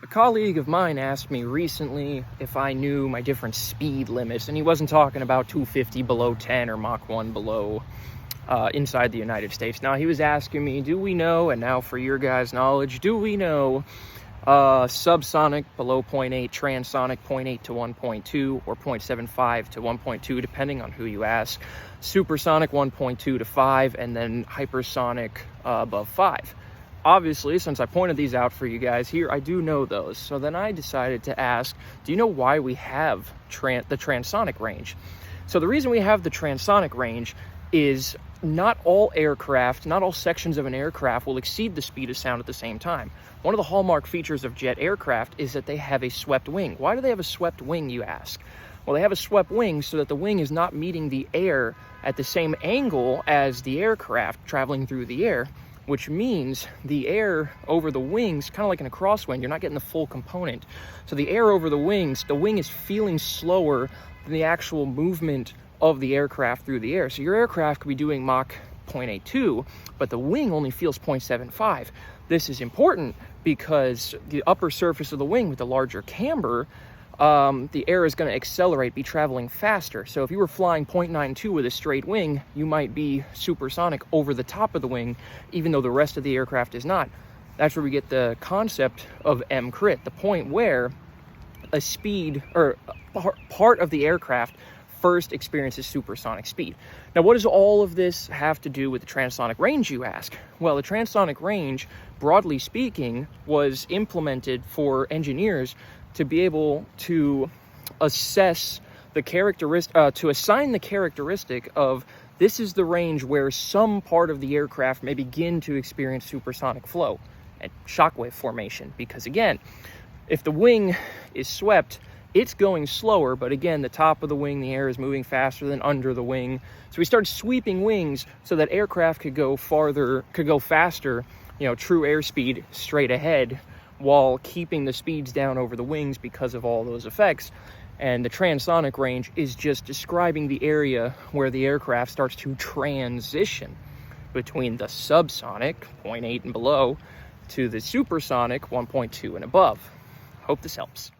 A colleague of mine asked me recently if I knew my different speed limits, and he wasn't talking about 250 below 10 or Mach 1 below inside the United States. Now, he was asking me, do we know, and now for your guys' knowledge, do we know subsonic below 0.8, transonic 0.8 to 1.2, or 0.75 to 1.2, depending on who you ask, supersonic 1.2 to 5, and then hypersonic above 5. Obviously, since I pointed these out for you guys here, I do know those. So then I decided to ask, do you know why we have the transonic range? So the reason we have the transonic range is not all aircraft, not all sections of an aircraft will exceed the speed of sound at the same time. One of the hallmark features of jet aircraft is that they have a swept wing. Why do they have a swept wing, you ask? Well, they have a swept wing so that the wing is not meeting the air at the same angle as the aircraft traveling through the air, which means the air over the wings, kind of like in a crosswind, you're not getting the full component. So the air over the wing is feeling slower than the actual movement of the aircraft through the air. So your aircraft could be doing Mach 0.82, but the wing only feels 0.75. This is important because the upper surface of the wing with the larger camber, the air is going to accelerate, be traveling faster. So if you were flying 0.92 with a straight wing, you might be supersonic over the top of the wing, even though the rest of the aircraft is not. That's where we get the concept of Mcrit, the point where a speed or part of the aircraft first experiences supersonic speed. Now, what does all of this have to do with the transonic range, you ask? Well, the transonic range, broadly speaking, was implemented for engineers to be able to assess the to assign the characteristic of this is the range where some part of the aircraft may begin to experience supersonic flow and shockwave formation. Because again, if the wing is swept, it's going slower, but again, the top of the wing, the air is moving faster than under the wing. So we started sweeping wings so that aircraft could go faster, true airspeed straight ahead, while keeping the speeds down over the wings because of all those effects. And the transonic range is just describing the area where the aircraft starts to transition between the subsonic, 0.8 and below, to the supersonic, 1.2 and above. Hope this helps.